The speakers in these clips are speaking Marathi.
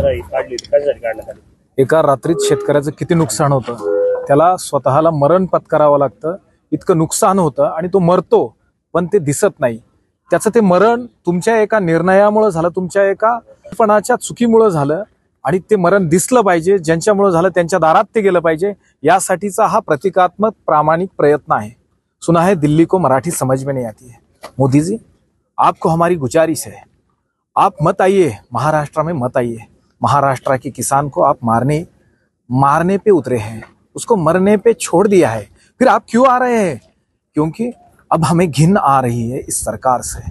काढली कशासाठी काढण्यात आली? एका रात्रीत शेतकऱ्याचं किती नुकसान होतं, त्याला स्वतःला मरण पत्करावं लागतं, इतकं नुकसान होतं आणि तो मरतो पण ते दिसत नाही. त्याचं ते मरण तुमच्या एका निर्णयामुळे झालं, तुमच्या एका पणाच्या चुकीमुळे झालं आणि ते मरण दिसलं पाहिजे. ज्यांच्यामुळे झालं त्यांच्या दारात ते गेलं पाहिजे, यासाठीचा हा प्रतिकात्मक प्रामाणिक प्रयत्न आहे. सुना है दिल्ली को मराठी समझ में नहीं आती है. मोदी जी, आपको हमारी गुजारिश है, आप मत आइए महाराष्ट्र में, मत आइए. महाराष्ट्र के किसान को आप मारने पे उतरे हैं, उसको मरने पे छोड़ दिया है. फिर आप क्यों आ रहे हैं? क्योंकि अब हमें घिन आ रही है इस सरकार से.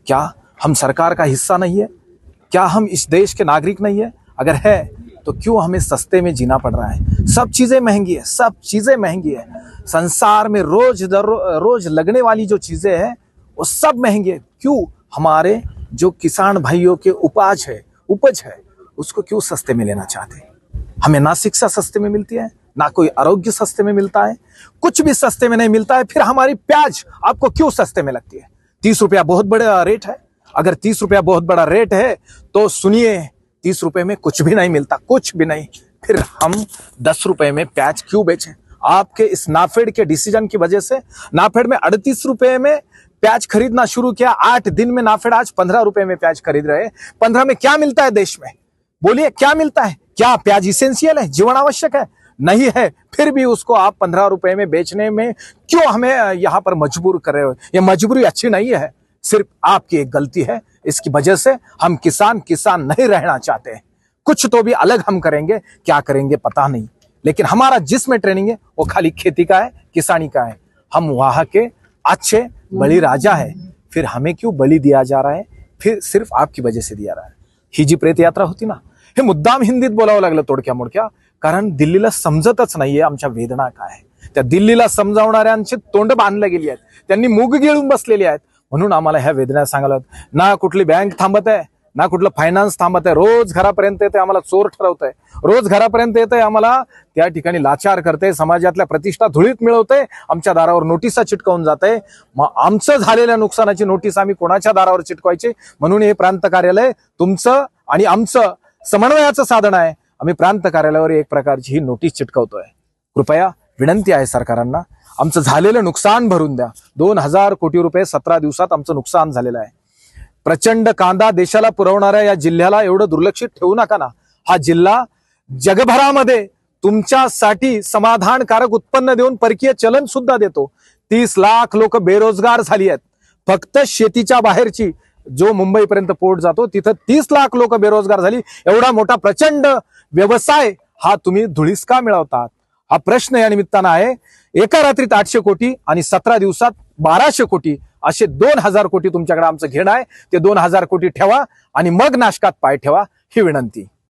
क्या हम सरकार का हिस्सा नहीं है? क्या हम इस देश के नागरिक नहीं है? अगर है तो क्यों हमें सस्ते में जीना पड़ रहा है? सब चीजें महंगी है, सब चीजें महंगी है. संसार में रोज लगने वाली जो चीजें हैं वो सब महंगी है. क्यों हमारे जो किसान भाइयों के उपज है उसको क्यों सस्ते में लेना चाहते हैं? हमें ना शिक्षा सस्ते में मिलती है, ना कोई आरोग्य सस्ते में मिलता है, कुछ भी सस्ते में नहीं मिलता है. फिर हमारी प्याज आपको क्यों सस्ते में लगती है? 30 रुपया बहुत बड़ा रेट है. अगर 30 रुपया बहुत बड़ा रेट है तो सुनिए, 30 रुपए में कुछ भी नहीं मिलता, कुछ भी नहीं. फिर हम 10 रुपए में प्याज क्यों बेचें? आपके इस नाफेड के डिसीजन की वजह से नाफेड में 38 रुपए में प्याज खरीदना शुरू किया. 8 दिन में नाफेड आज 15 रुपए में प्याज खरीद रहे हैं. 15 में क्या मिलता है देश में? बोलिए क्या मिलता है? क्या प्याज इसेंशियल है, जीवन आवश्यक है? नहीं है. फिर भी उसको आप 15 रुपए में बेचने में क्यों हमें यहां पर मजबूर कर रहे हो? ये मजबूरी अच्छी नहीं है, सिर्फ आपकी एक गलती है. इसकी वजह से हम किसान नहीं रहना चाहते. कुछ तो भी अलग हम करेंगे, क्या करेंगे पता नहीं, लेकिन हमारा जिसमें ट्रेनिंग है वो खाली खेती का है, किसानी का है. हम वहां के अच्छे बलि राजा है, फिर हमें क्यों बलि दिया जा रहा है? फिर सिर्फ आपकी वजह से दिया रहा है. ही जी प्रेत यात्रा होती ना, हे मुद्दाम हिंदीत बोलावं लागलं तोडक्या मोडक्या, कारण दिल्लीला समजतच नाहीये आमच्या वेदना काय आहे. त्या दिल्लीला समजावणाऱ्यांची तोंड बांधली गेली आहेत, त्यांनी मूग गिळून बसलेली आहेत. म्हणून आम्हाला ह्या वेदना सांगायला ना कुठली बँक थांबत आहे, ना कुठलं फायनान्स थांबत आहे. रोज घरापर्यंत येते आम्हाला चोर ठरवतंय, रोज घरापर्यंत येते आम्हाला त्या ठिकाणी लाचार करते, समाजातल्या प्रतिष्ठा धुळीत मिळवते, आमच्या दारावर नोटिसा चिटकवून जाते. मग आमचं झालेल्या नुकसानाची नोटीस आम्ही कोणाच्या दारावर चिटकवायची? म्हणून हे प्रांत कार्यालय तुमचं आणि आमचं समन्वयाचं साधन आहे. आम्ही प्रांत कार्यालयावर एक प्रकारची ही नोटीस चिटकवतोय. कृपया विनंती आहे सरकारांना, आमचं झालेलं नुकसान भरून द्या. 2000 कोटी रुपये 17 दिवसात आमचं नुकसान झालेलं आहे. प्रचंड कांदा देशाला पुरवणाऱ्या या जिल्ह्याला एवढं दुर्लक्षित ठेवू नका ना. हा जिल्हा जगभरामध्ये तुमच्यासाठी समाधानकारक उत्पन्न देऊन परकीय चलन सुद्धा देतो. 30 लाख लोक बेरोजगार झाली आहेत. फक्त शेतीच्या बाहेरची जो मुंबईपर्यंत पोर्ट जातो तिथं 30 लाख लोक बेरोजगार झाली. एवढा मोठा प्रचंड व्यवसाय हा तुम्ही धुळीस का मिळवतात? हा प्रश्न या निमित्तानं आहे. एका रात्रीत 800 कोटी आणि 17 दिवसात 1200 कोटी असे 2000 कोटी तुमच्याकडे आमचं घेणं आहे. ते 2000 कोटी ठेवा आणि मग नाशकात पाय ठेवा, ही विनंती.